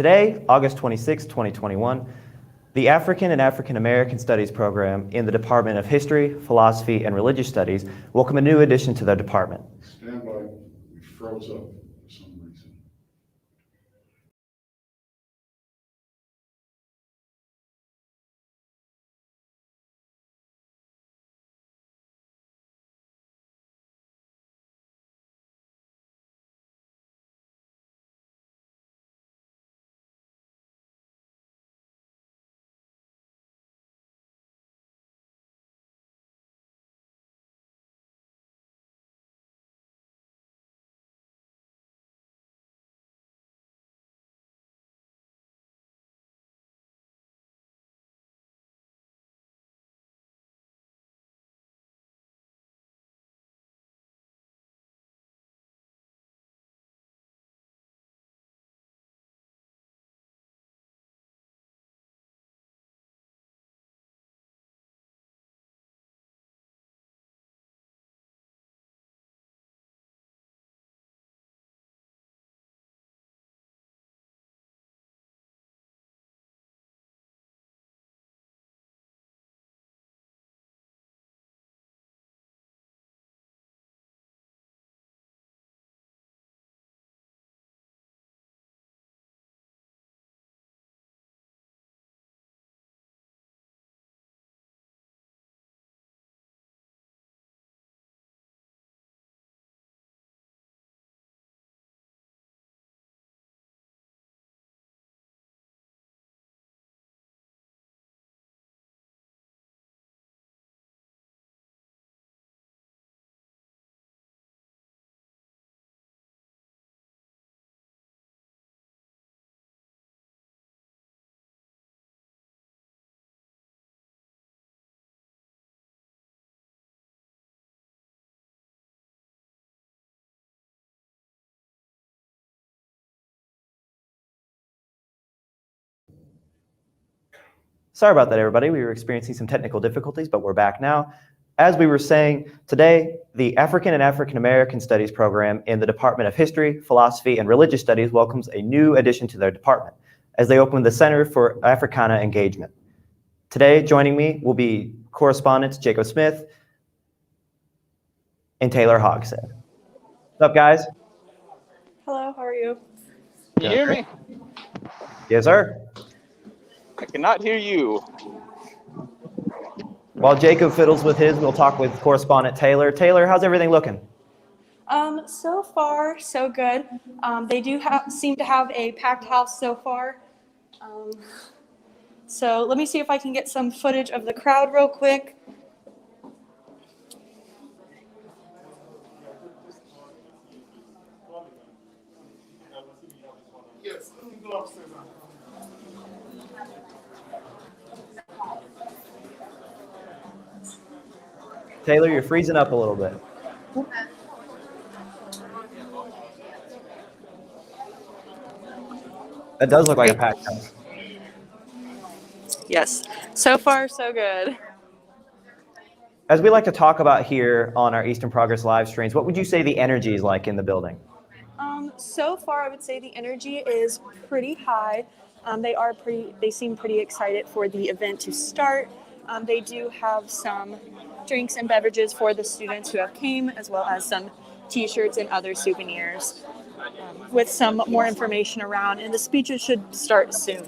Today, August 26, 2021, the African and African American Studies program in the Department of History, Philosophy, and Religious Studies welcome a new addition to their department. Stand by. We froze up for some reason. Sorry about that, everybody. We were experiencing some technical difficulties, but we're back now. As we were saying, today, the African and African American Studies program in the Department of History, Philosophy, and Religious Studies welcomes a new addition to their department as they open the Center for Africana Engagement. Today, joining me will be correspondents Jacob Smith and Taylor Hogshead. What's up, guys? Hello, how are you? Can you hear me? Yes, sir. I cannot hear you. While Jacob fiddles with his, we'll talk with correspondent Taylor. Taylor, how's everything looking? So far, so good. They do seem to have a packed house so far. So let me see if I can get some footage of the crowd real quick. Yes, let me go upstairs. Taylor, you're freezing up a little bit. That does look like a packed house. Yes, so far, so good. As we like to talk about here on our Eastern Progress live streams, what would you say the energy is like in the building? So far, I would say the energy is pretty high. They seem pretty excited for the event to start. They do have some drinks and beverages for the students who have came, as well as some t-shirts and other souvenirs with some more information around, and the speeches should start soon.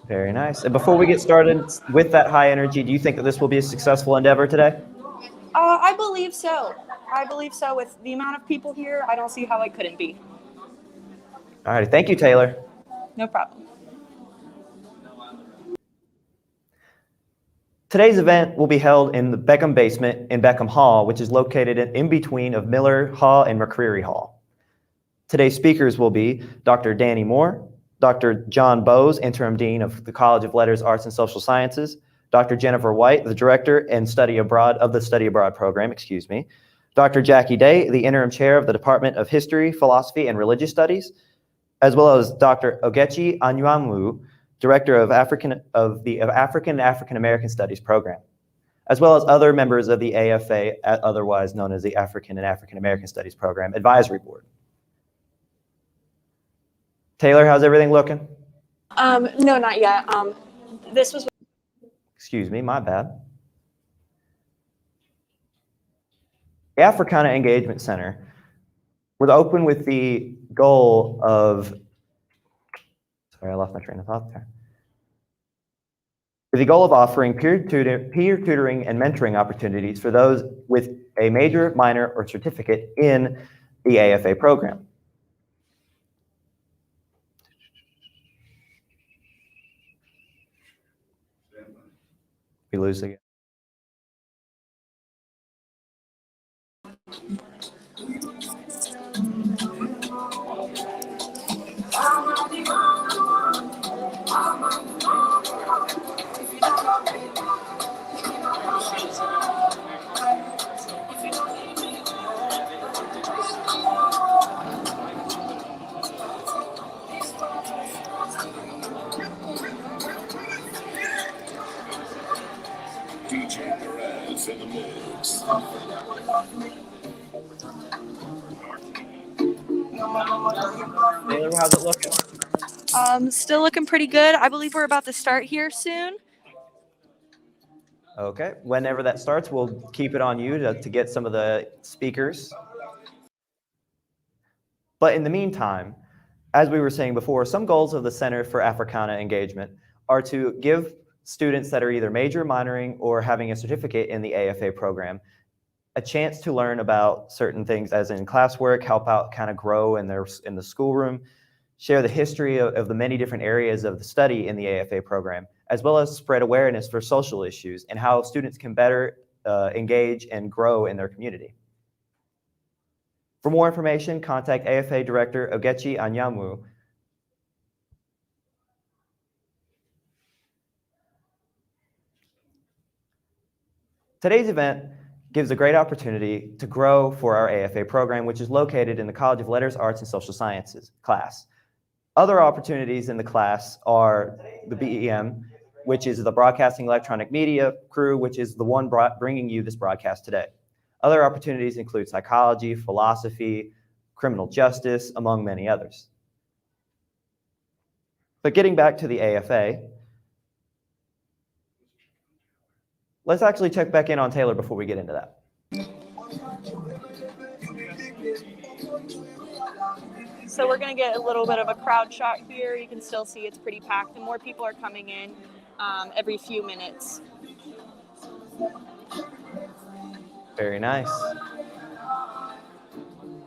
Very nice. And before we get started with that high energy, do you think that this will be a successful endeavor today? I believe so. I believe so. With the amount of people here, I don't see how it couldn't be. All right. Thank you, Taylor. No problem. Today's event will be held in the Beckham Basement in Beckham Hall, which is located in between of Miller Hall and McCreary Hall. Today's speakers will be Dr. Danny Moore, Dr. John Bowes, Interim Dean of the College of Letters, Arts, and Social Sciences, Dr. Jennifer White, the Director and Study Abroad of the Study Abroad program, Dr. Jackie Day, the Interim Chair of the Department of History, Philosophy, and Religious Studies, as well as Dr. Ogechi Anyanwu, Director of the African and African American Studies program, as well as other members of the AFA, otherwise known as the African and African American Studies program Advisory Board. Taylor, how's everything looking? No, not yet. This was Excuse me, my bad. The Africana Engagement Center was open with the goal of, sorry, I lost my train of thought there. With the goal of offering peer tutoring and mentoring opportunities for those with a major, minor, or certificate in the AFA program. We lose again. In the mix. Taylor, how's it looking? still looking pretty good. I believe we're about to start here soon. Okay, whenever that starts, we'll keep it on you to get some of the speakers. But in the meantime, as we were saying before, some goals of the Center for Africana Engagement are to give students that are either major, minoring, or having a certificate in the AFA program a chance to learn about certain things as in classwork, help out kind of grow in the schoolroom, share the history of the many different areas of the study in the AFA program, as well as spread awareness for social issues and how students can better engage and grow in their community. For more information, contact AFA Director Ogechi Anyanwu. Today's event gives a great opportunity to grow for our AFA program, which is located in the College of Letters, Arts, and Social Sciences class. Other opportunities in the class are the BEM, which is the Broadcasting Electronic Media crew, which is the one bringing you this broadcast today. Other opportunities include psychology, philosophy, criminal justice, among many others. But getting back to the AFA, let's actually check back in on Taylor before we get into that. So we're going to get a little bit of a crowd shot here. You can still see it's pretty packed, and more people are coming in every few minutes. Very nice.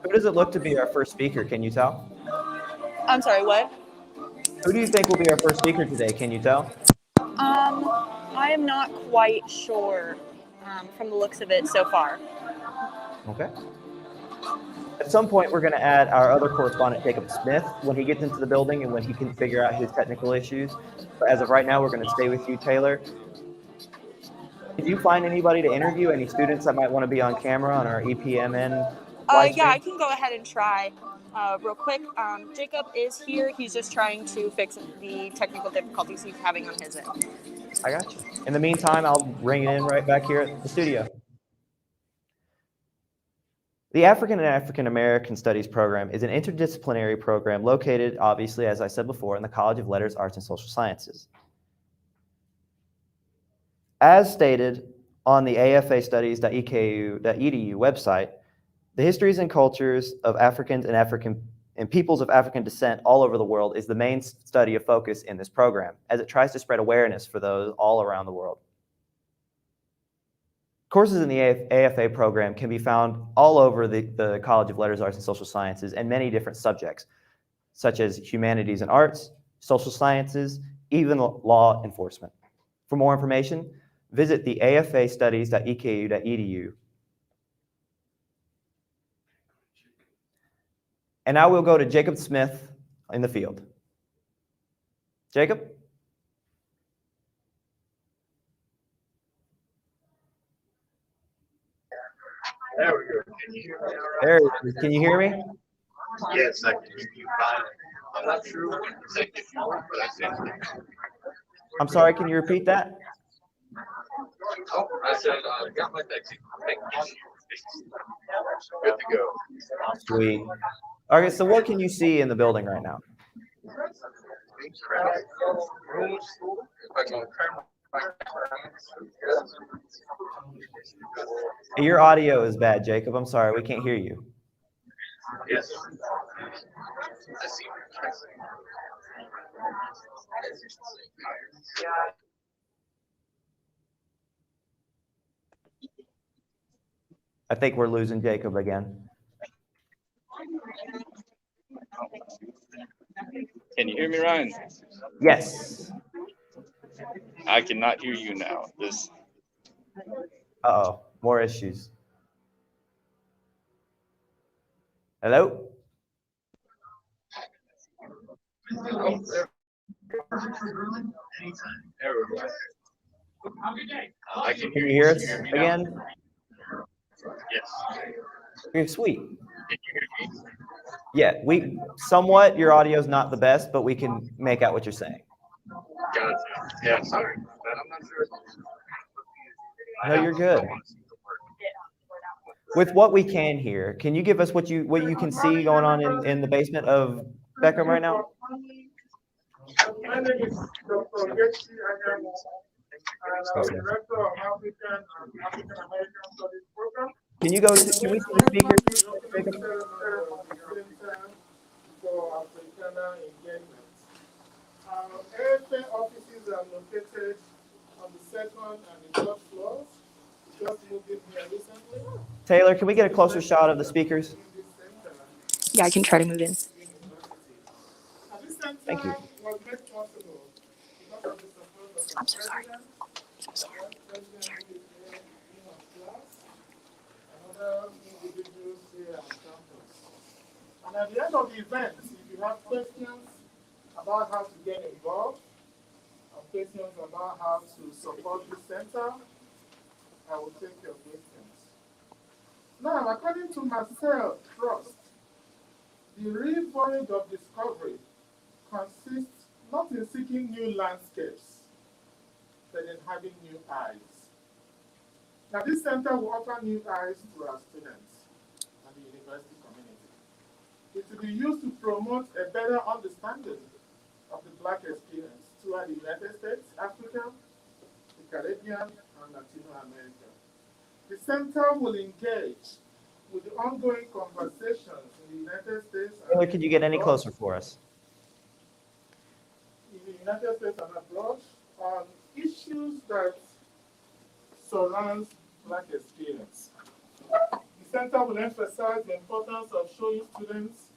Who does it look to be our first speaker? Can you tell? I'm sorry, what? Who do you think will be our first speaker today? Can you tell? I am not quite sure from the looks of it so far. Okay. At some point, we're going to add our other correspondent, Jacob Smith, when he gets into the building and when he can figure out his technical issues. But as of right now, we're going to stay with you, Taylor. Did you find anybody to interview? Any students that might want to be on camera on our EPMN? Yeah, I can go ahead and try real quick. Jacob is here. He's just trying to fix the technical difficulties he's having on his end. I got you. In the meantime, I'll bring it in right back here at the studio. The African and African American Studies program is an interdisciplinary program located, obviously, as I said before, in the College of Letters, Arts, and Social Sciences. As stated on the afastudies.eku.edu website, the histories and cultures of Africans and peoples of African descent all over the world is the main study of focus in this program, as it tries to spread awareness for those all around the world. Courses in the AFA program can be found all over the College of Letters, Arts, and Social Sciences and many different subjects, such as humanities and arts, social sciences, even law enforcement. For more information, visit the afastudies.eku.edu. And now we'll go to Jacob Smith in the field. Jacob? There we go. Can you hear me? There he is. Can you hear me? Yes, I can hear you fine. I'm not sure what the second one, but I said. I'm sorry, can you repeat that? Oh, I said, got my taxi. Good to go. Sweet. Okay, so what can you see in the building right now? Your audio is bad, Jacob. I'm sorry, we can't hear you. Yes. I think we're losing Jacob again. Can you hear me, Ryan? Yes. I cannot hear you now. This Uh-oh, more issues. Hello? Can you hear us again? Yes. Okay, sweet. Yeah, somewhat your audio is not the best, but we can make out what you're saying. Gotcha. Yeah, sorry. But I'm not sure. No, you're good. With what we can hear, can you give us what you can see going on in the basement of Beckham right now? My name is Dr. Ogechi Anyanwu, and I'm the Director of African and African American Studies Program. Can you go to, can we see the speaker? The opening ceremony of the Center for Africana Engagement. AFA offices are located on the second and the third floors. Just moved in here recently. Taylor, can we get a closer shot of the speakers? Yeah, I can try to move in. Thank you. Was made possible because of the support of I'm so sorry. President, I'm sorry. President who is here, Dean of Class, and other individuals here on campus. And at the end of the event, if you have questions about how to get involved, or questions about how to support the center, I will take your questions. Now, according to Marcel Proust, the real voyage of discovery consists not in seeking new landscapes, but in having new eyes. Now, this center will offer new eyes to our students and the university community. It will be used to promote a better understanding of the Black experience throughout the United States, Africa, the Caribbean, and Latino America. The center will engage with the ongoing conversations in the United States. Taylor, could you get any closer for us? In the United States and abroad on issues that surround Black experience. The center will emphasize the importance of showing students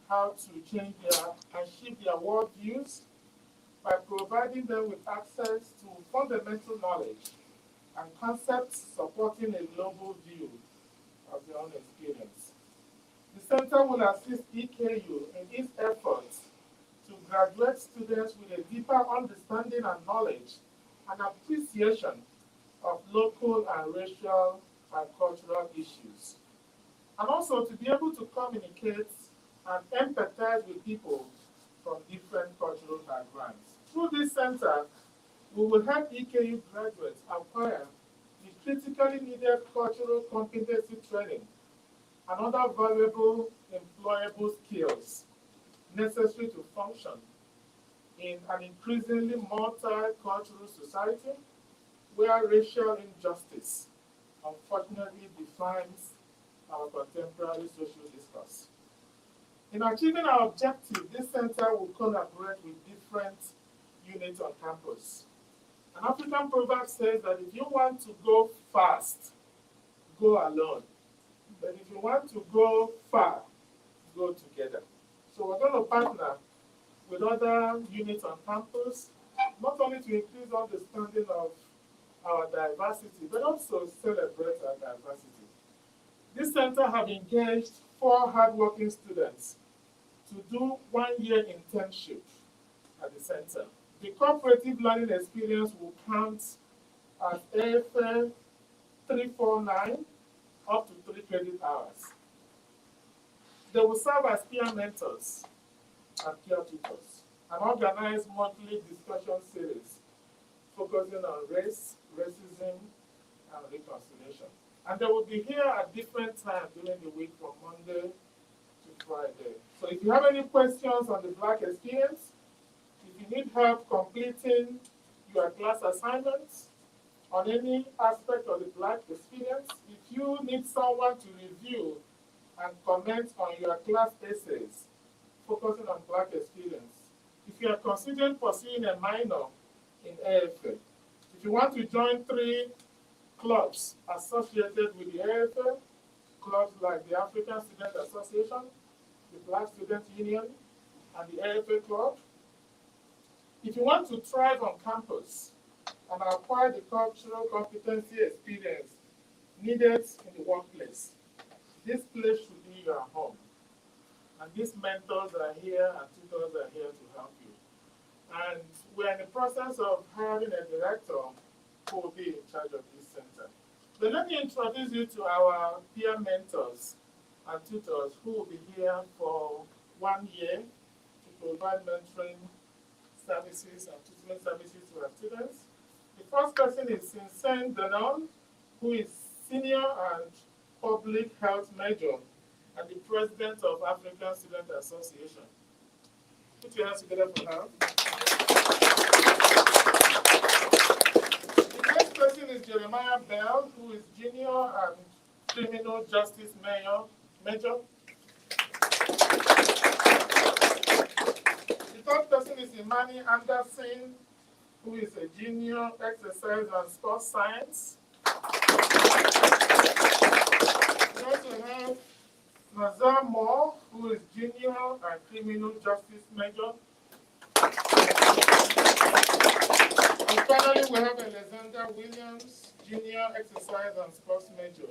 how to change and shift their worldviews by providing them with access to fundamental knowledge and concepts supporting a global view of their own experience. The center will assist EKU in its efforts to graduate students with a deeper understanding and knowledge and appreciation of local and racial and cultural issues. And also to be able to communicate and empathize with people from different cultural backgrounds. Through this center, we will help EKU graduates acquire the critically needed cultural competency training and other valuable employable skills necessary to function in an increasingly multicultural society where racial injustice unfortunately defines our contemporary social discourse. In achieving our objective, this center will collaborate with different units on campus. An African proverb says that if you want to go fast, go alone. But if you want to go far, go together. So we're going to partner with other units on campus, not only to increase understanding of our diversity, but also celebrate our diversity. This center have engaged 4 hardworking students to do 1-year internship at the center. The cooperative learning experience will count as AFA 349 up to 3 credit hours. They will serve as peer mentors and peer tutors and organize monthly discussion series focusing on race, racism, and reconciliation. And they will be here at different times during the week from Monday to Friday. So if you have any questions on the Black experience, if you need help completing your class assignments on any aspect of the Black experience, if you need someone to review and comment on your class essays focusing on Black experience, if you are considering pursuing a minor in AFA, if you want to join 3 clubs associated with the AFA, clubs like the African Student Association, the Black Student Union, and the AFA Club. If you want to thrive on campus and acquire the cultural competency experience needed in the workplace, this place should be your home. And these mentors are here and tutors are here to help you. And we're in the process of hiring a director who will be in charge of this center. But let me introduce you to our peer mentors and tutors who will be here for 1 year to provide mentoring services and tutoring services to our students. The first person is Sinsen Denon, who is Senior and Public Health Major and the President of African Student Association. Put your hands together for her. The next person is Jeremiah Bell, who is Junior and Criminal Justice Major. The third person is Imani Anderson, who is a Junior Exercise and Sports Science. We also have Nazar Moore, who is Junior and Criminal Justice Major. And finally, we have Alexander Williams, Junior Exercise and Sports Major.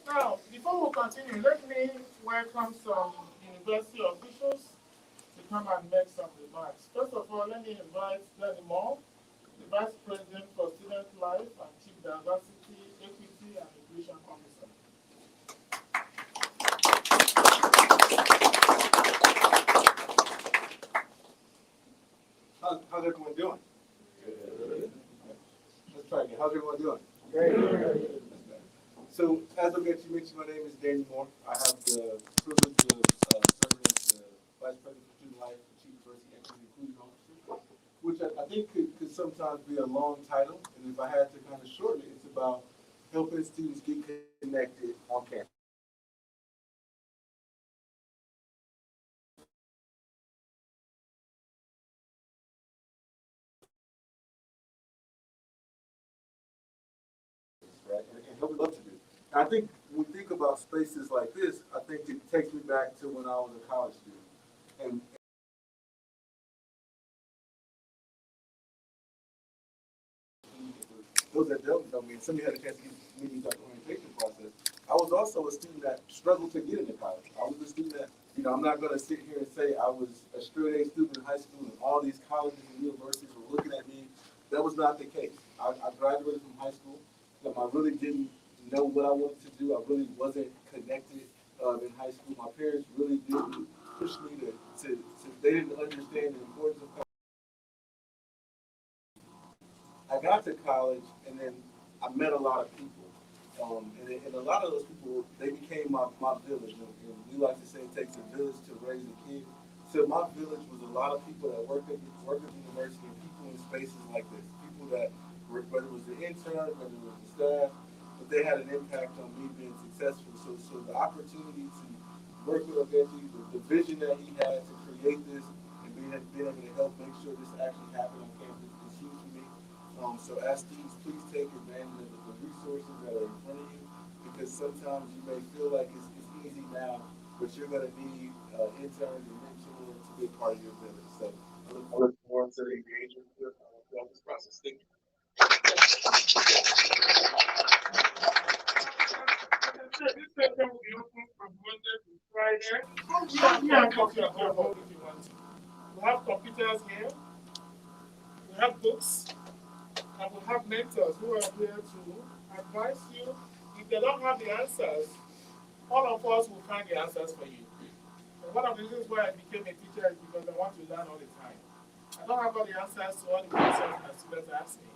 Now, before we continue, let me welcome some university officials to come and make some remarks. First of all, let me invite Danny Moore, the Vice President for Student Life and Chief Diversity, Equity, and Inclusion Officer. How's everyone doing? Good. Let's try again. How's everyone doing? Great. So, as Ogechi mentioned, my name is Danny Moore. I have the privilege of serving as the Vice President for Student Life and Chief Diversity, Equity, and Inclusion Officer, which I think could sometimes be a long title. And if I had to kind of shorten it, it's about helping students get connected on campus. Right? And what we love to do. And I think when we think about spaces like this, I think it takes me back to when I was a college student. And those that don't know me, some of you had a chance to meet me throughout the orientation process. I was also a student that struggled to get into college. I was a student that, I'm not going to sit here and say I was a straight A student in high school and all these colleges and universities were looking at me. That was not the case. I graduated from high school. I really didn't know what I wanted to do. I really wasn't connected in high school. My parents really didn't push me to they didn't understand the importance of college. I got to college and then I met a lot of people. And a lot of those people, they became my village. And we like to say it takes a village to raise a kid. So my village was a lot of people that work at the university and people in spaces like this. People that, whether it was the intern, whether it was the staff, but they had an impact on me being successful. So the opportunity to work with Ogechi, the vision that he had to create this and being able to help make sure this actually happened on campus is huge for me. So as students, please take advantage of the resources that are in front of you, because sometimes you may feel like it's easy now, but you're going to need interns and mentors to be a part of your village. So I look forward to engaging throughout this process. Thank you. This session will be open from Monday to Friday. Come here and talk to your home if you want to. We have computers here. We have books. And we have mentors who are here to advise you. If they don't have the answers, all of us will find the answers for you. And one of the reasons why I became a teacher is because I want to learn all the time. I don't have all the answers to all the questions my students ask me,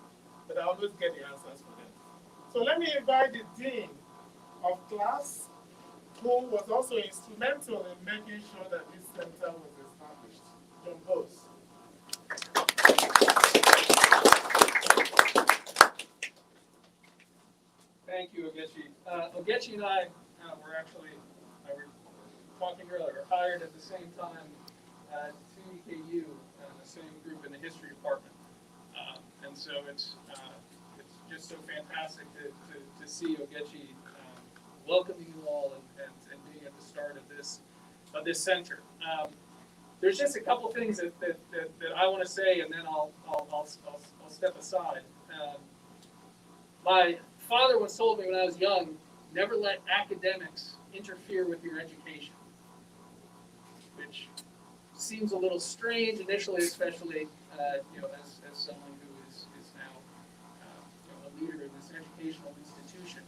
but I always get the answers for them. So let me invite the Dean of Class who was also instrumental in making sure that this center was established. John Bose. Thank you, Ogechi. Ogechi and I were actually, we were talking earlier, hired at the same time to EKU, the same group in the history department. And so it's just so fantastic to see Ogechi welcoming you all and being at the start of this center. There's just a couple things that I want to say, and then I'll step aside. My father once told me when I was young, never let academics interfere with your education, which seems a little strange initially, especially as someone who is now a leader in this educational institution.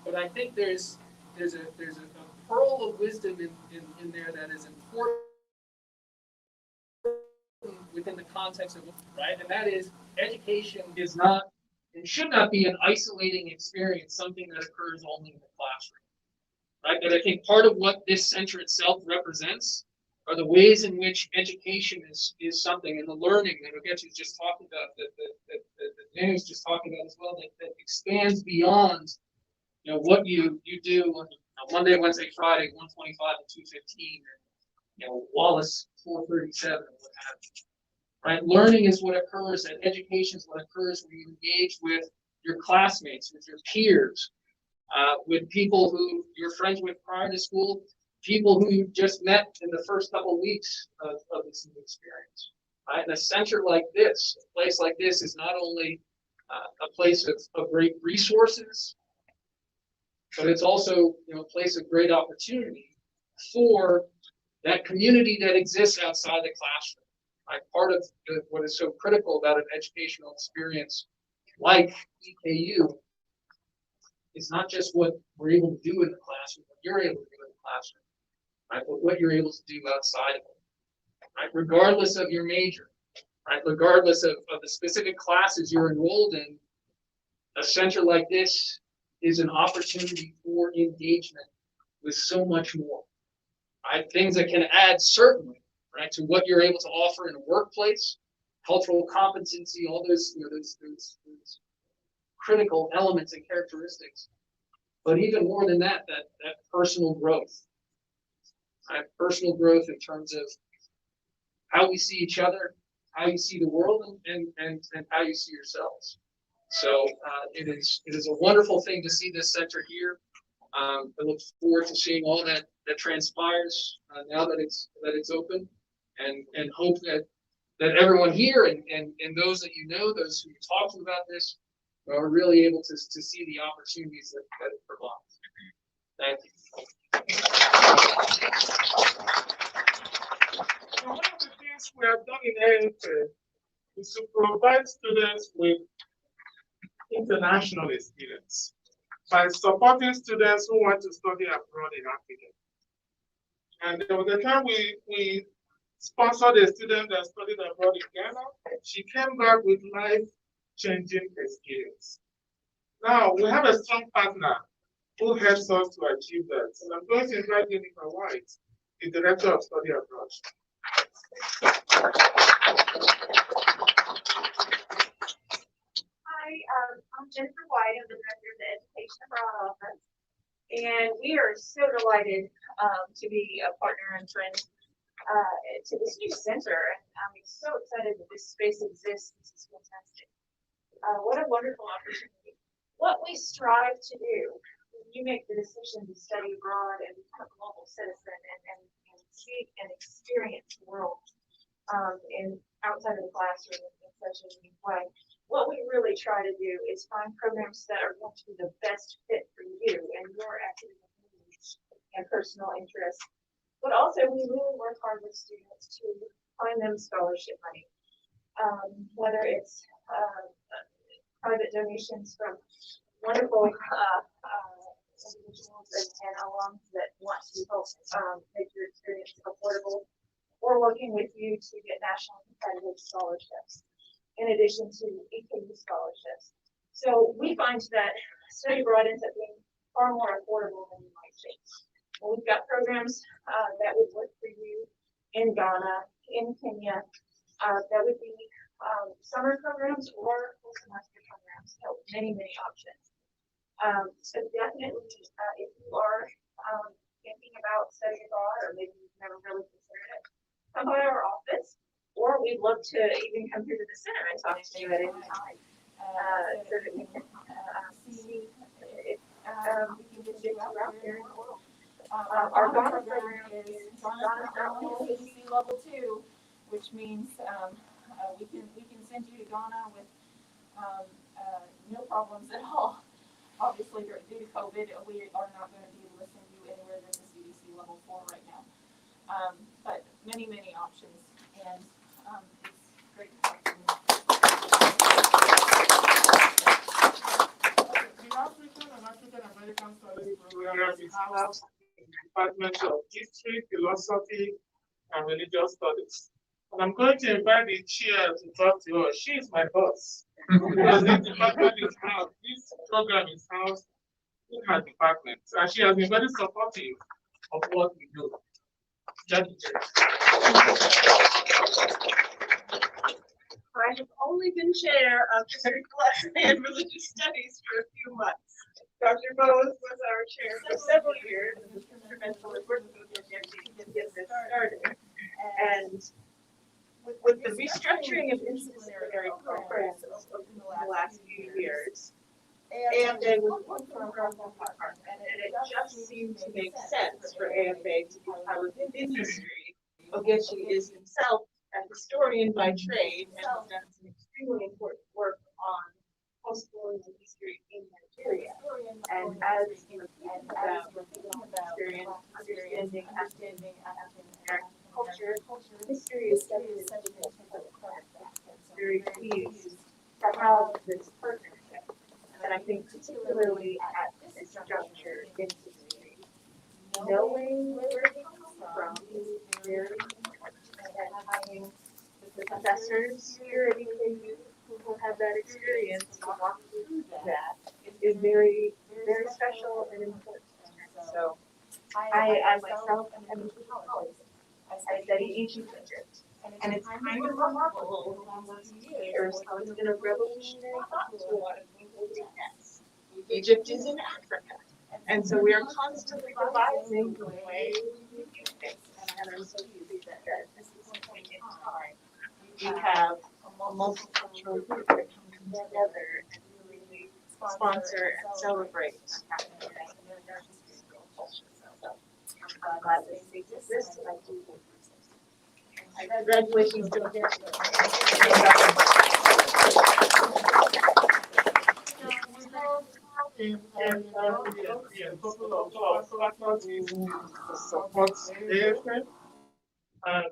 But I think there's a pearl of wisdom in there that is important within the context of, right? And that is, education is not and should not be an isolating experience, something that occurs only in the classroom, right? But I think part of what this center itself represents are the ways in which education is something, and the learning that Ogechi just talked about, that Danny's just talking about as well, that expands beyond what you do on Monday, Wednesday, Friday, 125 to 215, or Wallace 437, what have you. Right? Learning is what occurs, and education is what occurs when you engage with your classmates, with your peers, with people who you're friends with prior to school, people who you just met in the first couple of weeks of this new experience. Right? And a center like this, a place like this, is not only a place of great resources, but it's also a place of great opportunity for that community that exists outside the classroom. Right? Part of what is so critical about an educational experience like EKU is not just what we're able to do in the classroom, what you're able to do in the classroom, right? But what you're able to do outside of it, right? Regardless of your major, right? Regardless of the specific classes you're enrolled in, a center like this is an opportunity for engagement with so much more, right? Things that can add certainly, right, to what you're able to offer in a workplace, cultural competency, all those, those critical elements and characteristics. But even more than that, that personal growth, right? Personal growth in terms of how we see each other, how you see the world, and how you see yourselves. So it is a wonderful thing to see this center here. I look forward to seeing all that transpires now that it's open. And hope that everyone here and those that those who talk to about this, are really able to see the opportunities that it provides. Thank you. So one of the things we have done in AFA is to provide students with international experience by supporting students who want to study abroad in Africa. And there was a time we sponsored a student that studied abroad in Ghana. She came back with life-changing experience. Now, we have a strong partner who helps us to achieve that. And I'm going to invite Jennifer White, the Director of Study Abroad. Hi, I'm Jennifer White. I'm the Director of the Education Abroad Office. And we are so delighted to be a partner and friend to this new center. And I'm so excited that this space exists. This is fantastic. What a wonderful opportunity. What we strive to do when you make the decision to study abroad and become a global citizen and see and experience the world outside of the classroom in such a unique way, what we really try to do is find programs that are going to be the best fit for you and your academic needs and personal interests. But also, we really work hard with students to find them scholarship money, whether it's private donations from wonderful individuals and alums that want to help make your experience affordable, or working with you to get national competitive scholarships, in addition to EKU scholarships. So we find that study abroad ends up being far more affordable than you might think. Well, we've got programs that would work for you in Ghana, in Kenya. That would be summer programs or full semester programs. So many, many options. So definitely, if you are thinking about studying abroad, or maybe you've never really considered it, come by our office, or we'd love to even come here to the center and talk to you at any time, so that we can see if we can get you out there in the world. Our Ghana program is Ghana CDC level 2, which means we can send you to Ghana with no problems at all. Obviously, due to COVID, we are not going to be able to send you anywhere than the CDC level 4 right now. But many, many options, and it's great to talk to you. The African and African American Studies program is housed in the Department of History, Philosophy, and Religious Studies. And I'm going to invite the chair to talk to her. She is my boss. Because this department is housed, this program is housed in her department. And she has been very supportive of what we do. Jackie. I have only been chair of history, philosophy, and religious studies for a few months. Dr. Bowes was our chair for several years and was instrumental in working with Ogechi to get this started. And with the restructuring of interdisciplinary programs over the last few years, AFA was one program apart, and it just seemed to make sense for AFA to be part of the industry. Ogechi is himself a historian by trade and has done some extremely important work on post-colonial history in Nigeria. And as you think about experience, understanding African American culture, history is definitely such an important part of that. I'm very pleased to have this partnership. And I think particularly at this juncture in history, knowing where it comes from is very important. And having the professors here at EKU who have that experience to walk through that is very, very special and important. So I myself am a college. I study ancient Egypt. And it's kind of remarkable over the last few years how it's been a revolutionary thought to a lot of people to guess. Egypt is in Africa. And so we are constantly revising the way we do things. And I'm so pleased that this is a point in time we have a multicultural group that comes together and really sponsor and celebrate African American history and culture. So I'm glad that they exist, and I do hope they exist. Congratulations to them. A couple of faculties who support AFN. And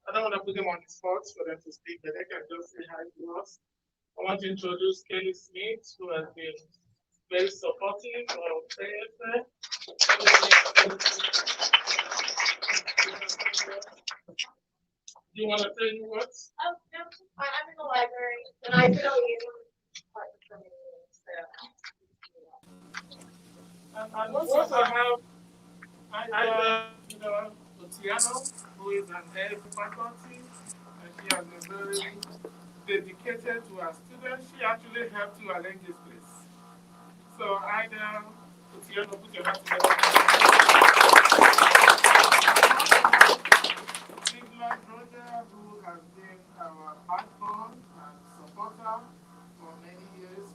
I don't want to put them on the spot for them to speak, but they can just say hi to us. I want to introduce Kelly Smith, who has been very supportive of AFN. Do you want to say any words? Oh, no, I'm in the library, and I tell you, and we also have Otiano, who is an head faculty, and she has been very dedicated to her students. She actually helped to arrange this place. So Ida, Otiano, put your hands together. Sigmund Roger, who has been our backbone and supporter for many years.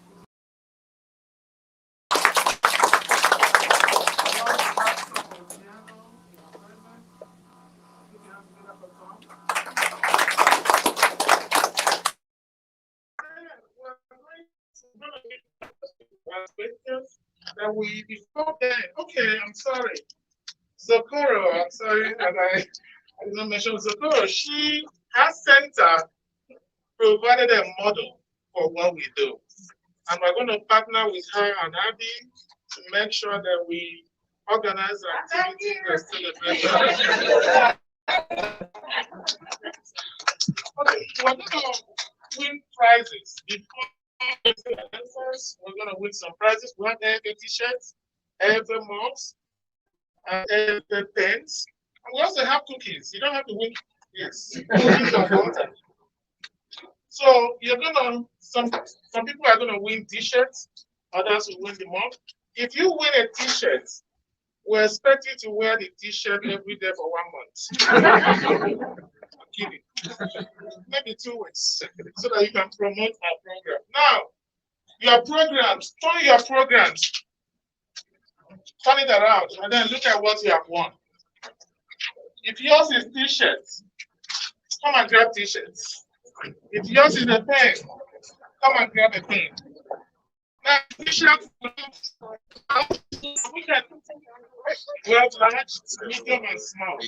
That we before then, okay, I'm sorry. Zokoro, I'm sorry that I did not mention Zokoro. Her center provided a model for what we do. And we're going to partner with her and Abby to make sure that we organize activities that celebrate. Okay, we're going to win prizes. Before we're going to win some prizes. We have AFA t-shirts, AFA mugs, the pens. And we also have cookies. You don't have to win. Yes. Cookies are important. So you're gonna some people are gonna win t-shirts, others will win the mug. If you win a t-shirt, we expect you to wear the t-shirt every day for 1 month. I'm kidding. Maybe 2 weeks, so that you can promote our program. Now, your programs, turn your programs, turn it around, and then look at what you have won. If yours is t-shirts, come and grab t-shirts. If yours is a pen, come and grab a pen. Now, t-shirts, we can grab large, medium, and small.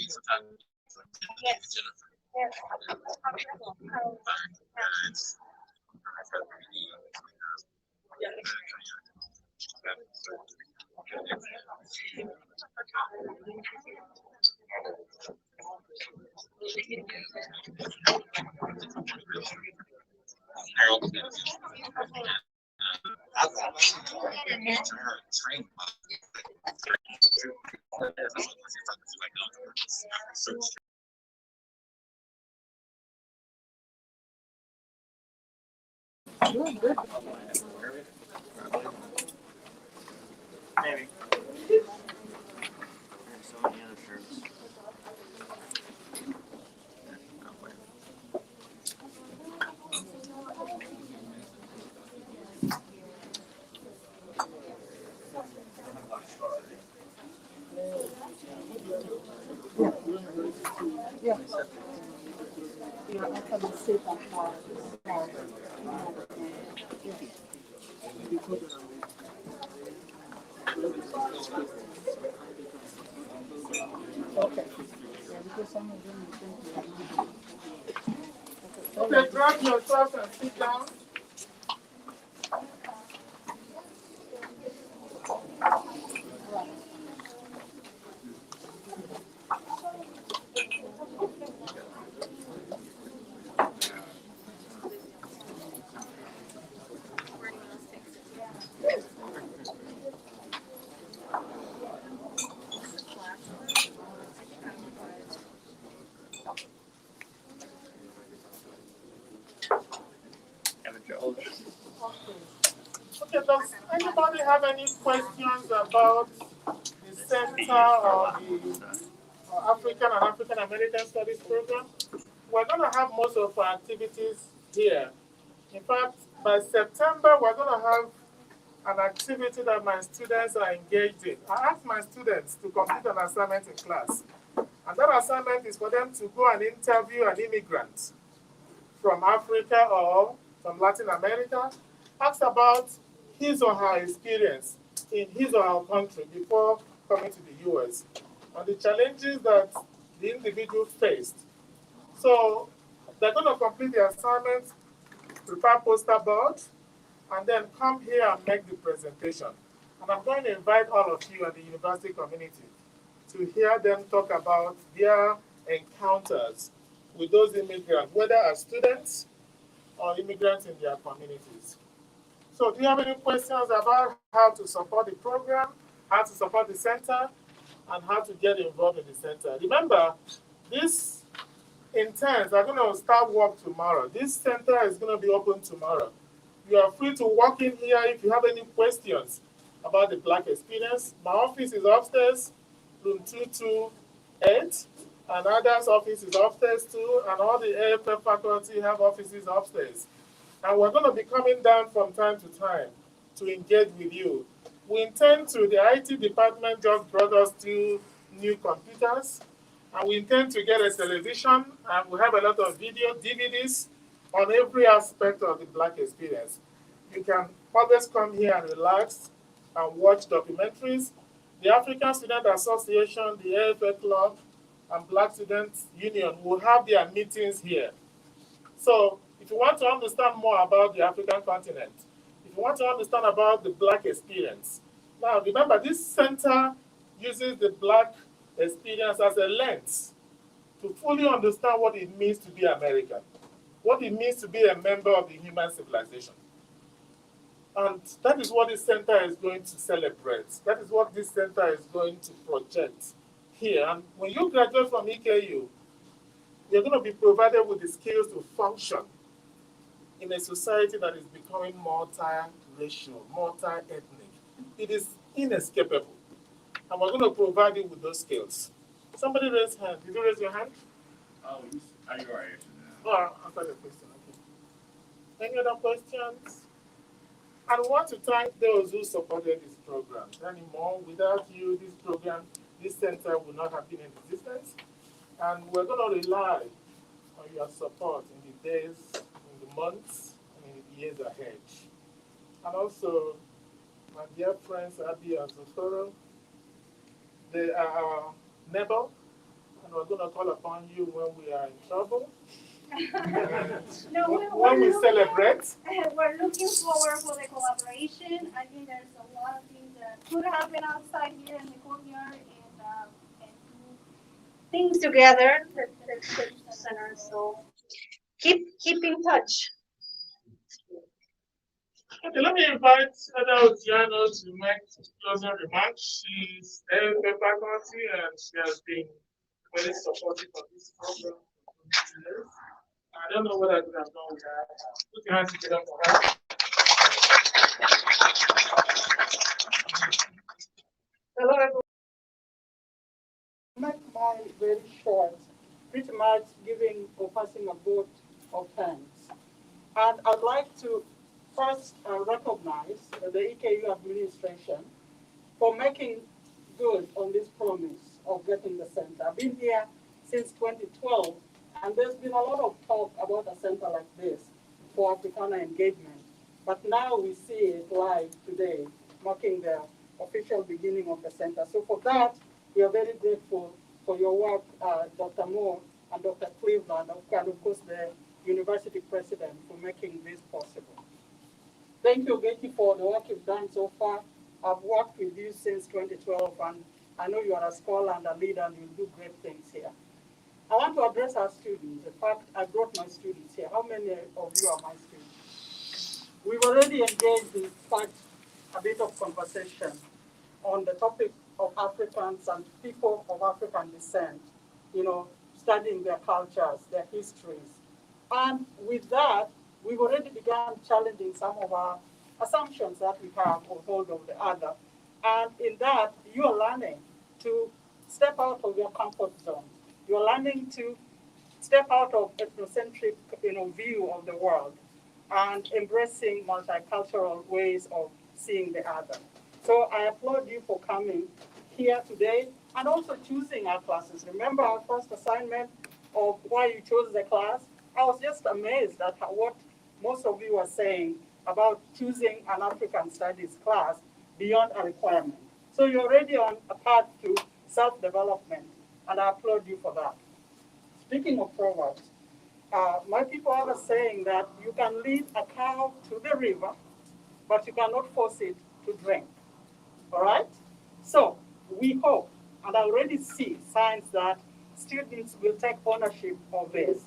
Maybe. So many other shirts. Okay, grab yourself and sit down. Okay, does anybody have any questions about the Center or the African and African American Studies program? We're going to have most of our activities here. In fact, by September, we're going to have an activity that my students are engaged in. I asked my students to complete an assignment in class. And that assignment is for them to go and interview an immigrant from Africa or from Latin America, ask about his or her experience in his or her country before coming to the US, and the challenges that the individual faced. So they're going to complete the assignment, prepare poster board, and then come here and make the presentation. And I'm going to invite all of you and the university community to hear them talk about their encounters with those immigrants, whether as students or immigrants in their communities. So do you have any questions about how to support the program, how to support the center, and how to get involved in the center? Remember, these interns are going to start work tomorrow. This center is going to be open tomorrow. You are free to walk in here if you have any questions about the Black experience. My office is upstairs, room 228, and others' office is upstairs too, and all the AFF faculty have offices upstairs. And we're going to be coming down from time to time to engage with you. We intend to, the IT department just brought us 2 new computers, and we intend to get a television, and we have a lot of video, DVDs, on every aspect of the Black experience. You can always come here and relax and watch documentaries. The African Student Association, the AFA Club, and Black Students Union will have their meetings here. So if you want to understand more about the African continent, if you want to understand about the Black experience, now remember this center uses the Black experience as a lens to fully understand what it means to be American, what it means to be a member of the human civilization. And that is what this center is going to celebrate. That is what this center is going to project here. And when you graduate from EKU, you're going to be provided with the skills to function in a society that is becoming multi-racial, multi-ethnic. It is inescapable. And we're going to provide you with those skills. Somebody raise hand. Did you raise your hand? Oh, you already answered that. Oh, I've got a question. Okay. Any other questions? And we want to thank those who supported this program. Anymore, without you, this program, this center would not have been in existence. And we're going to rely on your support in the days, in the months, and in the years ahead. And also, my dear friends, Abi and Zoforo, they are our neighbor, and we're going to call upon you when we are in trouble. No, when we celebrate. We're looking forward for the collaboration. I think there's a lot of things that could happen outside here in the courtyard and do things together that could the center. So keep in touch. Okay, let me invite Ada Otiano to make closing remarks. She's head of the faculty and she has been very supportive of this program for many years. I don't know what I could have done without her. Put your hands together for her. Hello, everyone. Make mine very short, pretty much giving or passing a vote of thanks. And I'd like to first recognize the EKU administration for making good on this promise of getting the center. I've been here since 2012, and there's been a lot of talk about a center like this for Africana engagement. But now we see it live today, marking the official beginning of the center. So for that, we are very grateful for your work, Dr. Moore and Dr. Cleveland, and of course the university president for making this possible. Thank you, Ogechi, for the work you've done so far. I've worked with you since 2012, and I know you are a scholar and a leader, and you'll do great things here. I want to address our students. In fact, I brought my students here. How many of you are my students? We've already engaged in fact a bit of conversation on the topic of Africans and people of African descent, studying their cultures, their histories. And with that, we've already begun challenging some of our assumptions that we have or hold of the other. And in that, you are learning to step out of your comfort zone. You're learning to step out of ethnocentric view of the world and embracing multicultural ways of seeing the other. So I applaud you for coming here today and also choosing our classes. Remember our first assignment of why you chose the class? I was just amazed at what most of you were saying about choosing an African studies class beyond a requirement. So you're already on a path to self-development, and I applaud you for that. Speaking of proverbs, my people have a saying that you can lead a cow to the river, but you cannot force it to drink. All right? So we hope, and I already see signs that students will take ownership of this.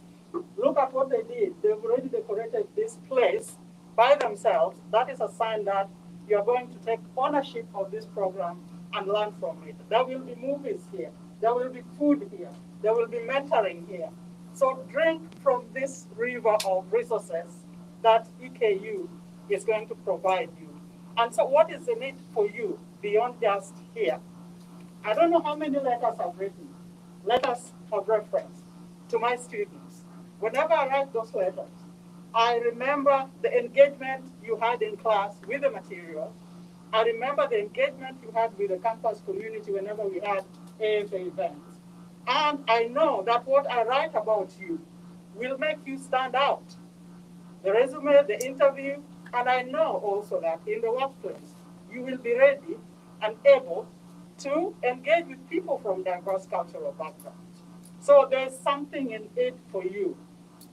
Look at what they did. They've already decorated this place by themselves. That is a sign that you're going to take ownership of this program and learn from it. There will be movies here. There will be food here. There will be mentoring here. So drink from this river of resources that EKU is going to provide you. And so what is in it for you beyond just here? I don't know how many letters I've written, letters of reference to my students. Whenever I write those letters, I remember the engagement you had in class with the material. I remember the engagement you had with the campus community whenever we had AFA events. And I know that what I write about you will make you stand out. The resume, the interview, and I know also that in the workplace, you will be ready and able to engage with people from diverse cultural backgrounds. So there's something in it for you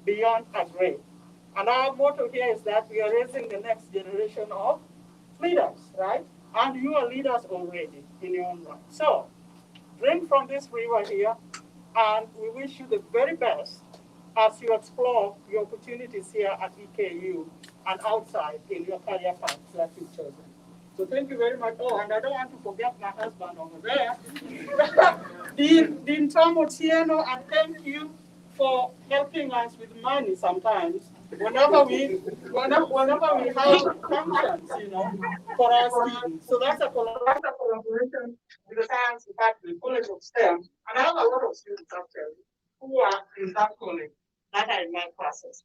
beyond a grade. And our motto here is that we are raising the next generation of leaders, right? And you are leaders already in your own right. So drink from this river here, and we wish you the very best as you explore your opportunities here at EKU and outside in your career paths that you've chosen. So thank you very much. Oh, and I don't want to forget my husband over there, Dean Tom Otieno, and thank you for helping us with money sometimes. Whenever we have functions, for our students. So that's a collaboration with the science department, College of STEM, and I have a lot of students actually who are in that college that are in my classes.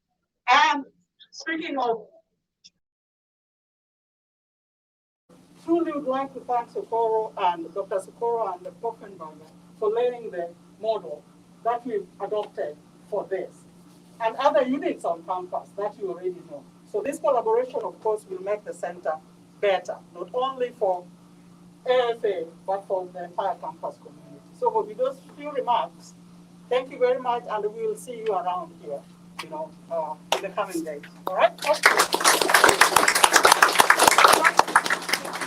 And speaking of, truly would like to thank Socorro and Dr. Socorro and the Poffenberger for laying the model that we've adopted for this and other units on campus that you already know. So this collaboration, of course, will make the center better, not only for AFA, but for the entire campus community. So with those few remarks, thank you very much, and we will see you around here, in the coming days. All right?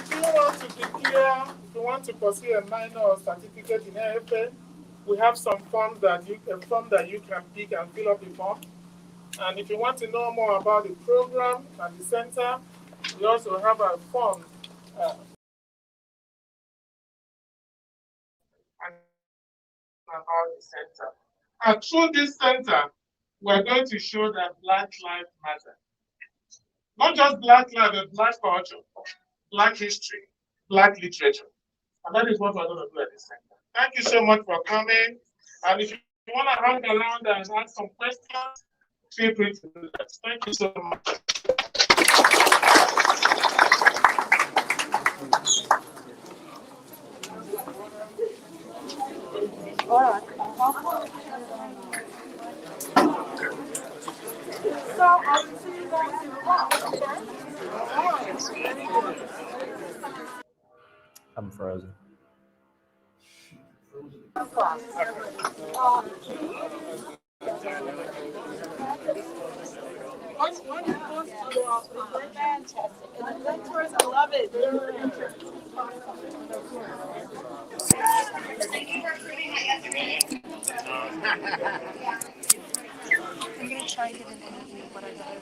If you want to declare, if you want to pursue a minor or certificate in AFA, we have some forms that you can pick and fill up the form. And if you want to know more about the program and the center, we also have a form about the center. And through this center, we're going to show that Black lives matter. Not just Black life, but Black culture, Black history, Black literature. And that is what we're going to do at this center. Thank you so much for coming. And if you want to hang around and ask some questions, feel free to do that. Thank you so much. All right. So I will see you guys in class, okay? I'm frozen. Fantastic. And the mentors, I love it. I'm going to try and get an interview, but I gotta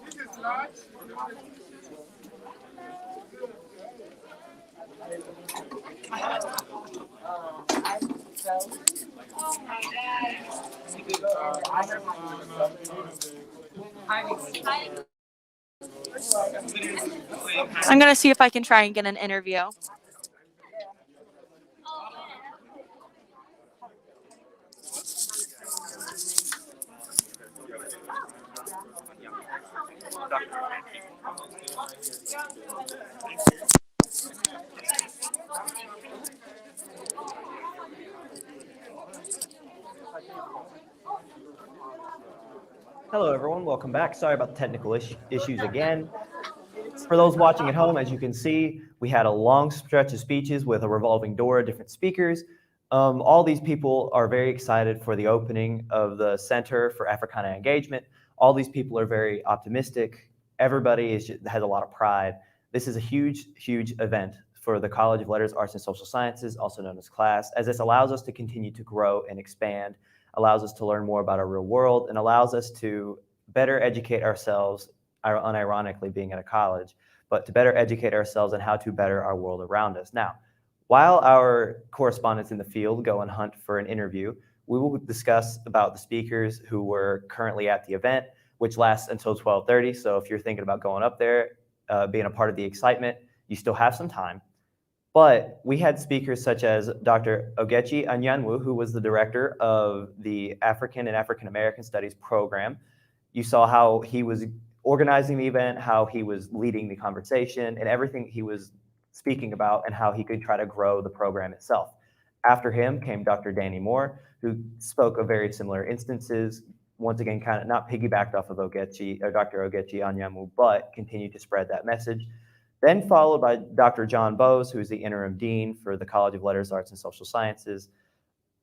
This is large. I'm going to see if I can try and get an interview. Hello, everyone. Welcome back. Sorry about the technical issues again. For those watching at home, as you can see, we had a long stretch of speeches with a revolving door of different speakers. All these people are very excited for the opening of the Center for Africana Engagement. All these people are very optimistic. Everybody has a lot of pride. This is a huge, huge event for the College of Letters, Arts, and Social Sciences, also known as CLASS, as this allows us to continue to grow and expand, allows us to learn more about our real world, and allows us to better educate ourselves, unironically being at a college, but to better educate ourselves on how to better our world around us. Now, while our correspondents in the field go and hunt for an interview, we will discuss about the speakers who were currently at the event, which lasts until 12:30. So if you're thinking about going up there, being a part of the excitement, you still have some time. But we had speakers such as Dr. Ogechi Anyanwu, who was the director of the African and African American Studies program. You saw how he was organizing the event, how he was leading the conversation, and everything he was speaking about, and how he could try to grow the program itself. After him came Dr. Danny Moore, who spoke of very similar instances, once again, kind of not piggybacked off of Ogechi or Dr. Ogechi Anyanwu, but continued to spread that message. Then followed by Dr. John Bowes, who is the interim dean for the College of Letters, Arts, and Social Sciences.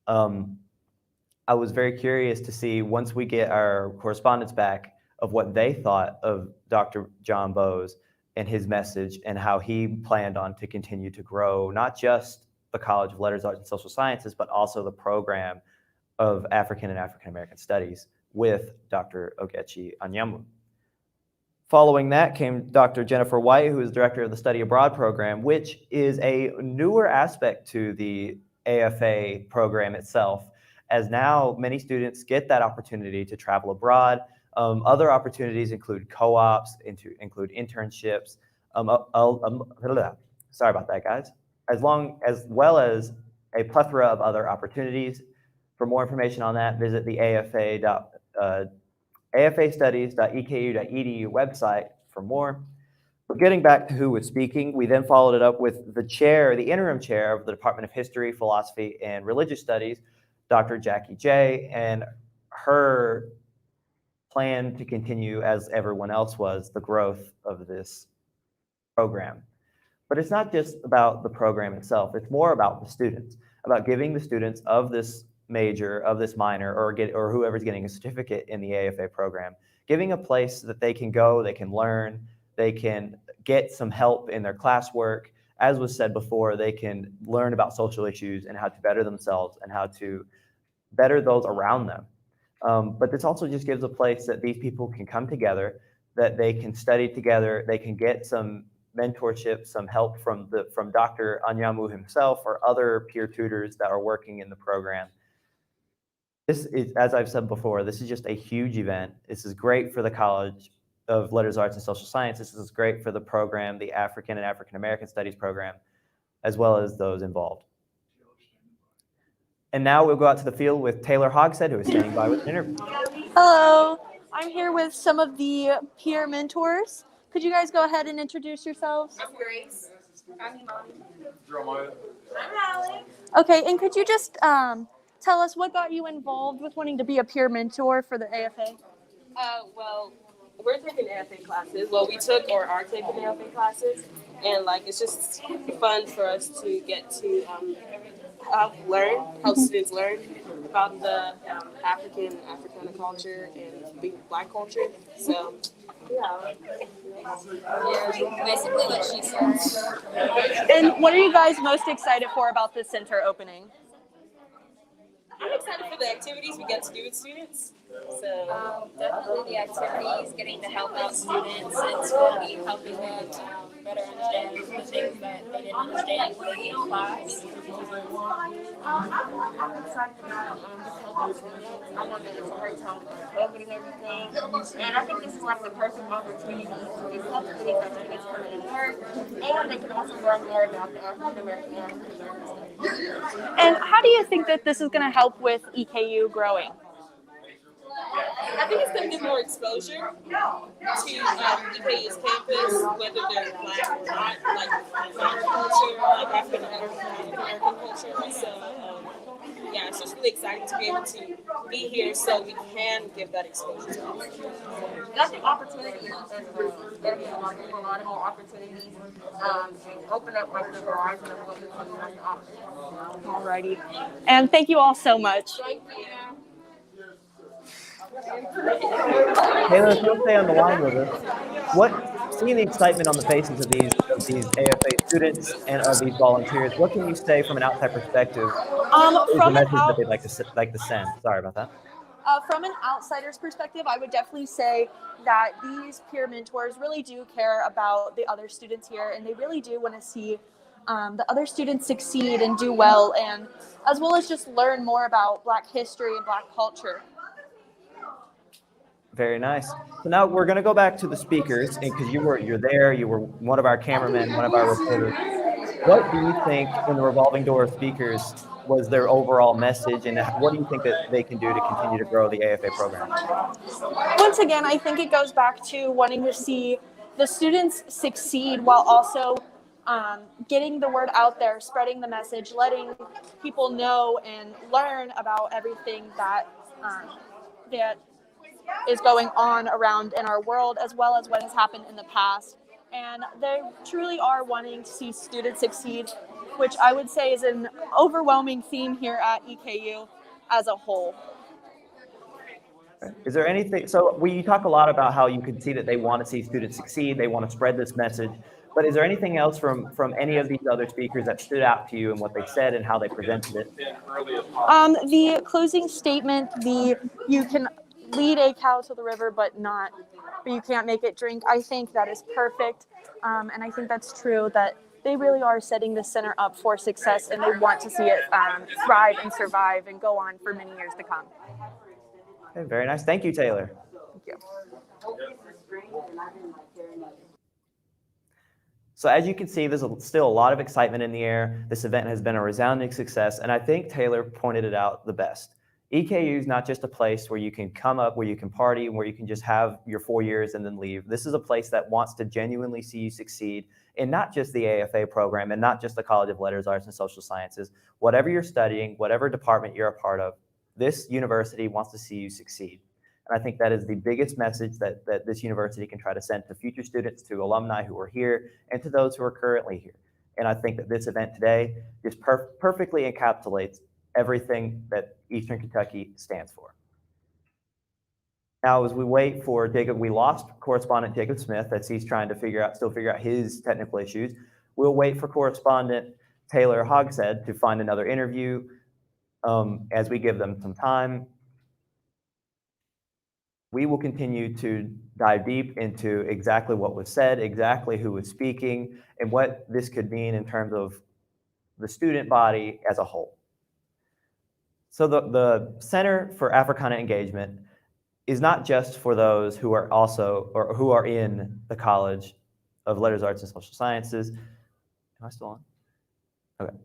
I was very curious to see, once we get our correspondence back, of what they thought of Dr. John Bowes and his message and how he planned on to continue to grow not just the College of Letters, Arts, and Social Sciences, but also the program of African and African American Studies with Dr. Ogechi Anyanwu. Following that came Dr. Jennifer White, who is director of the Study Abroad program, which is a newer aspect to the AFA program itself, as now many students get that opportunity to travel abroad. Other opportunities include co-ops, include internships, sorry about that, guys, as well as a plethora of other opportunities. For more information on that, visit the afastudies.eku.edu website for more. But getting back to who was speaking, we then followed it up with the interim chair of the Department of History, Philosophy, and Religious Studies, Dr. Jackie J, and her plan to continue, as everyone else was, the growth of this program. But it's not just about the program itself. It's more about the students, about giving the students of this major, of this minor, or whoever's getting a certificate in the AFA program, giving a place that they can go, they can learn, they can get some help in their classwork. As was said before, they can learn about social issues and how to better themselves and how to better those around them. But this also just gives a place that these people can come together, that they can study together, they can get some mentorship, some help from Dr. Anyanwu himself or other peer tutors that are working in the program. This is, as I've said before, this is just a huge event. This is great for the College of Letters, Arts, and Social Sciences. This is great for the program, the African and African American Studies program, as well as those involved. And now we'll go out to the field with Taylor Hogshead, who is standing by with an interview. Hello, I'm here with some of the peer mentors. Could you guys go ahead and introduce yourselves? I'm Grace. I'm Imani. Jeremiah. I'm Allie. Okay, and could you just tell us what got you involved with wanting to be a peer mentor for the AFA? Well, we're taking AFA classes. Well, we took or are taking AFA classes, and it's just fun for us to get to help students learn about the Africana culture and Black culture. So, yeah. Yeah, basically what she said. And what are you guys most excited for about this center opening? I'm excited for the activities we get to do with students. So Definitely the activities, getting to help out students, and to be helping them better understand the things that they didn't understand in class. I'm excited about helping students. I know that it's a great time for COVID and everything. And I think this is the perfect opportunity to get help students that students come in and learn. And they can also learn more about the African American studies. And how do you think that this is going to help with EKU growing? I think it's going to give more exposure to EKU's campus, whether they're Black or not, Black culture, African American culture. So, yeah, it's just really exciting to be able to be here so we can give that exposure to them. I think opportunities is going to be a lot more opportunities and open up the horizon of what we can offer. Alrighty. And thank you all so much. Thank you. Taylor, if you'll stay on the line with us, seeing the excitement on the faces of these AFA students and of these volunteers, what can you say from an outside perspective? Is the message that they'd like to send? Sorry about that. From an outsider's perspective, I would definitely say that these peer mentors really do care about the other students here, and they really do want to see the other students succeed and do well, and as well as just learn more about Black history and Black culture. Very nice. So now we're going to go back to the speakers, and because you're there, you were one of our cameramen, one of our reporters. What do you think in the revolving door of speakers was their overall message, and what do you think that they can do to continue to grow the AFA program? Once again, I think it goes back to wanting to see the students succeed while also getting the word out there, spreading the message, letting people know and learn about everything that is going on around in our world, as well as what has happened in the past. And they truly are wanting to see students succeed, which I would say is an overwhelming theme here at EKU as a whole. Is there anything, so you talk a lot about how you can see that they want to see students succeed, they want to spread this message, but is there anything else from any of these other speakers that stood out to you and what they said and how they presented it? The closing statement, you can lead a cow to the river, but you can't make it drink. I think that is perfect, and I think that's true that they really are setting the center up for success, and they want to see it thrive and survive and go on for many years to come. Okay, very nice. Thank you, Taylor. Thank you. So as you can see, there's still a lot of excitement in the air. This event has been a resounding success, and I think Taylor pointed it out the best. EKU is not just a place where you can come up, where you can party, where you can just have your 4 years and then leave. This is a place that wants to genuinely see you succeed in not just the AFA program and not just the College of Letters, Arts, and Social Sciences. Whatever you're studying, whatever department you're a part of, this university wants to see you succeed. And I think that is the biggest message that this university can try to send to future students, to alumni who are here, and to those who are currently here. And I think that this event today just perfectly encapsulates everything that Eastern Kentucky stands for. Now, as we wait for Jacob, we lost correspondent Jacob Smith as he's trying to still figure out his technical issues. We'll wait for correspondent Taylor Hogshead to find another interview as we give them some time. We will continue to dive deep into exactly what was said, exactly who was speaking, and what this could mean in terms of the student body as a whole. So the Center for Africana Engagement is not just for those who are who are in the College of Letters, Arts, and Social Sciences. Am I still on? Okay.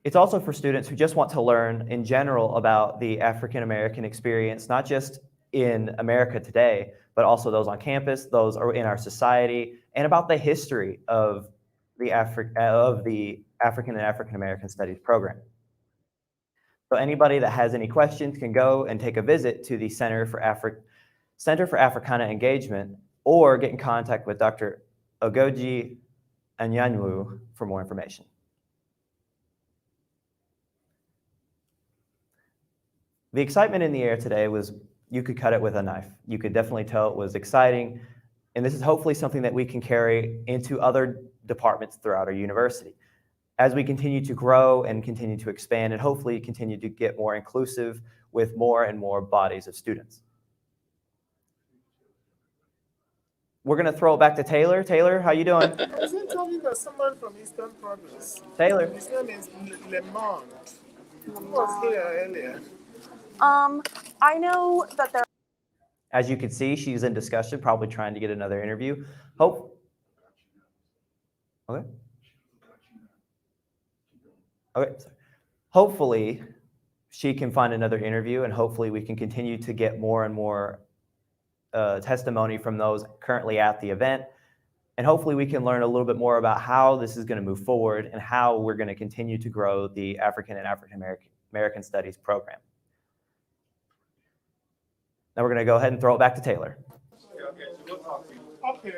It's also for students who just want to learn in general about the African American experience, not just in America today, but also those on campus, those are in our society, and about the history of the African and African American Studies program. So anybody that has any questions can go and take a visit to the Center for Africana Engagement or get in contact with Dr. Ogechi Anyanwu for more information. The excitement in the air today was, you could cut it with a knife. You could definitely tell it was exciting. And this is hopefully something that we can carry into other departments throughout our university. As we continue to grow and continue to expand and hopefully continue to get more inclusive with more and more bodies of students. We're going to throw it back to Taylor. Taylor, how you doing? Isn't talking about someone from Eastern Province? Taylor. His name is Lemond. He was here earlier. I know that there. As you can see, she's in discussion, probably trying to get another interview. Okay. Okay. Sorry. Hopefully, she can find another interview, and hopefully we can continue to get more and more testimony from those currently at the event. And hopefully we can learn a little bit more about how this is going to move forward and how we're going to continue to grow the African and African American Studies program. Now we're going to go ahead and throw it back to Taylor. Okay.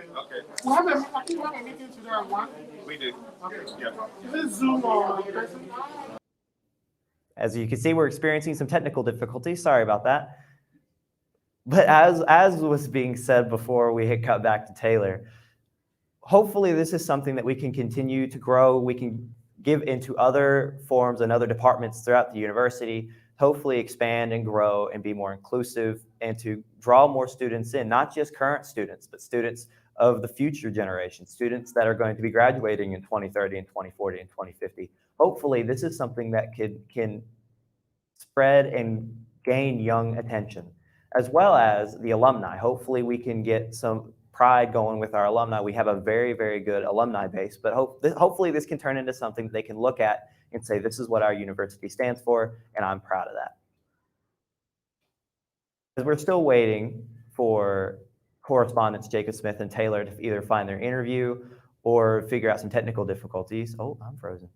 We have a meeting today at 1? We do. Okay. Yeah. Is it Zoom or in person? As you can see, we're experiencing some technical difficulties. Sorry about that. But as was being said before we hit cut back to Taylor, hopefully this is something that we can continue to grow. We can give into other forms and other departments throughout the university, hopefully expand and grow and be more inclusive and to draw more students in, not just current students, but students of the future generation, students that are going to be graduating in 2030 and 2040 and 2050. Hopefully this is something that can spread and gain young attention, as well as the alumni. Hopefully we can get some pride going with our alumni. We have a very, very good alumni base, but hopefully this can turn into something that they can look at and say, this is what our university stands for, and I'm proud of that. As we're still waiting for correspondents Jacob Smith and Taylor to either find their interview or figure out some technical difficulties. Oh, I'm frozen.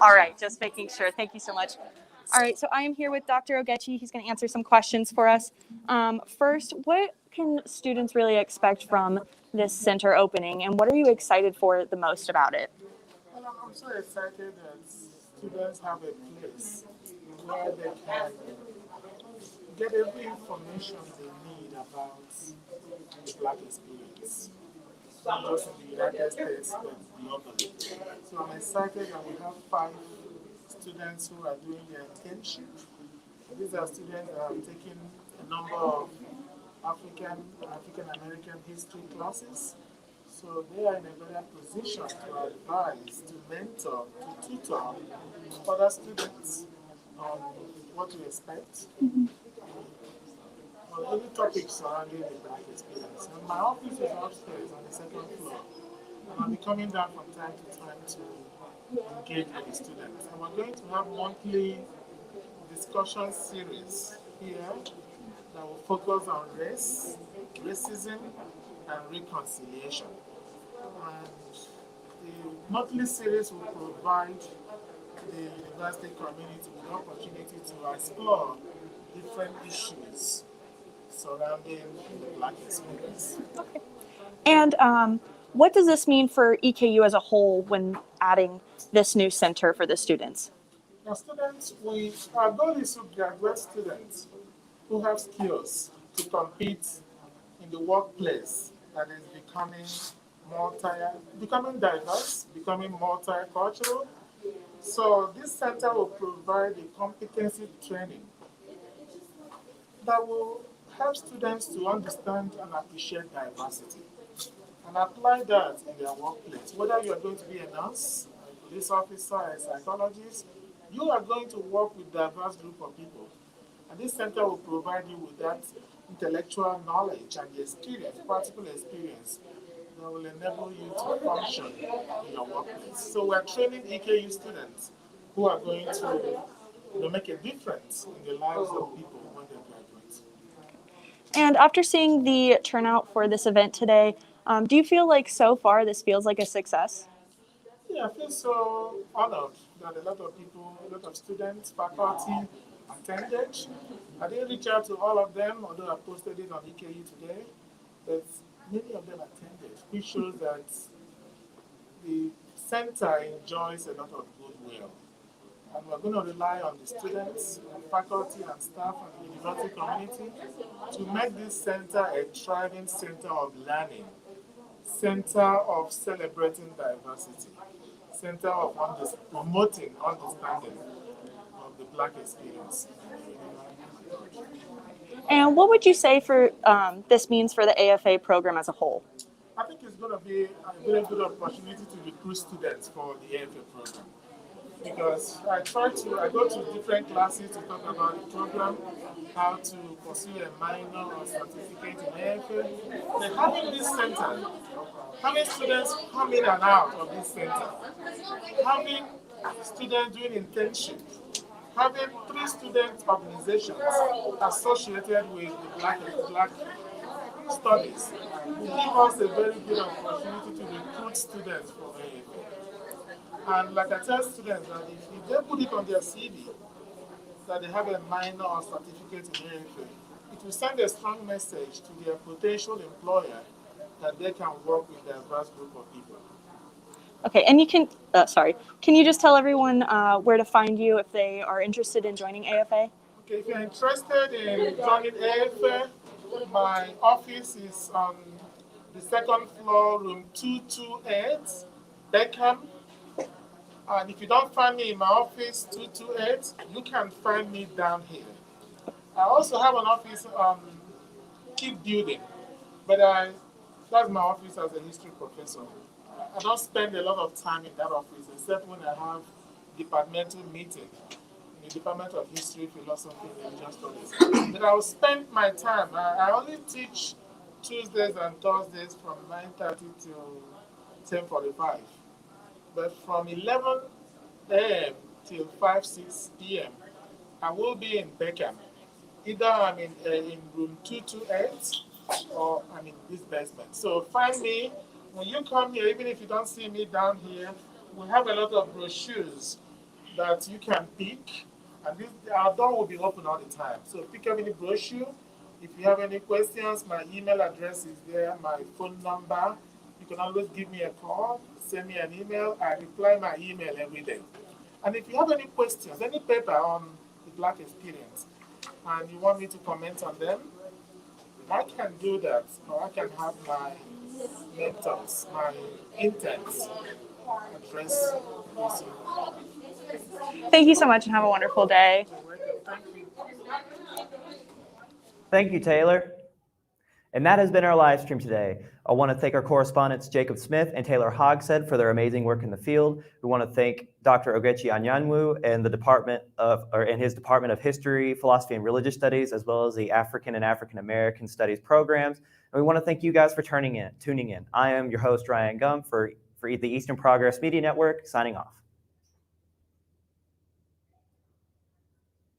All right, just making sure. Thank you so much. All right, so I am here with Dr. Ogechi. He's going to answer some questions for us. First, what can students really expect from this center opening, and what are you excited for the most about it? Well, I'm so excited that students have a place where they can get every information they need about the Black experience, not just in the United States, but globally. So I'm excited that we have 5 students who are doing their internship. These are students that have taken a number of African and African American history classes. So they are in a better position to advise, to mentor, to tutor other students on what to expect on any topic surrounding the Black experience. And my office is upstairs on the 2nd floor. And I'll be coming down from time to time to engage with the students. And we're going to have monthly discussion series here that will focus on race, racism, and reconciliation. And the monthly series will provide the university community with the opportunity to explore different issues surrounding the Black experience. Okay. And what does this mean for EKU as a whole when adding this new center for the students? Now, students, our goal is to graduate students who have skills to compete in the workplace that is becoming diverse, becoming multicultural. So this center will provide a competency training that will help students to understand and appreciate diversity and apply that in their workplace. Whether you are going to be a nurse, a police officer, a psychologist, you are going to work with a diverse group of people. And this center will provide you with that intellectual knowledge and the experience, practical experience, that will enable you to function in your workplace. So we're training EKU students who are going to make a difference in the lives of people when they graduate. And after seeing the turnout for this event today, do you feel like so far this feels like a success? Yeah, I feel so honored that a lot of people, a lot of students, faculty attended. I didn't reach out to all of them, although I posted it on EKU today, but many of them attended, which shows that the center enjoys a lot of goodwill. And we're going to rely on the students, and faculty and staff and the university community to make this center a thriving center of learning, center of celebrating diversity, center of promoting understanding of the Black experience. And what would you say for this means for the AFA program as a whole? I think it's going to be a very good opportunity to recruit students for the AFA program. Because I go to different classes to talk about the program, how to pursue a minor or certificate in AFA. But having this center, having students come in and out of this center, having students doing internship, having 3 student organizations associated with the Black studies will give us a very good opportunity to recruit students for AFA. And like I tell students, that if they put it on their CV that they have a minor or certificate in AFA, it will send a strong message to their potential employer that they can work with a diverse group of people. Okay, and you can, can you just tell everyone where to find you if they are interested in joining AFA? Okay, if you're interested in joining AFA, my office is on the 2nd floor, room 228, Beckham. And if you don't find me in my office 228, you can find me down here. I also have an office on Keep Building, but that's my office as a history professor. I don't spend a lot of time in that office, except when I have departmental meeting in the Department of History, Philosophy, and Religious Studies. But I will spend my time. I only teach Tuesdays and Thursdays from 9:30 till 10:45. But from 11 a.m. till 5-6 p.m., I will be in Beckham. Either I'm in room 228 or I'm in this basement. So find me. When you come here, even if you don't see me down here, we have a lot of brochures that you can pick. And our door will be open all the time. So pick up any brochure. If you have any questions, my email address is there, my phone number. You can always give me a call, send me an email. I reply my email every day. And if you have any questions, any paper on the Black experience, and you want me to comment on them, I can do that, or I can have my mentors, my interns address this. Thank you so much and have a wonderful day. Thank you, Taylor. And that has been our live stream today. I want to thank our correspondents, Jacob Smith and Taylor Hogshead, for their amazing work in the field. We want to thank Dr. Ogechi Anyanwu and his Department of History, Philosophy, and Religious Studies, as well as the African and African American Studies programs. And we want to thank you guys for tuning in. I am your host, Ryan Gum, for the Eastern Progress Media Network, signing off.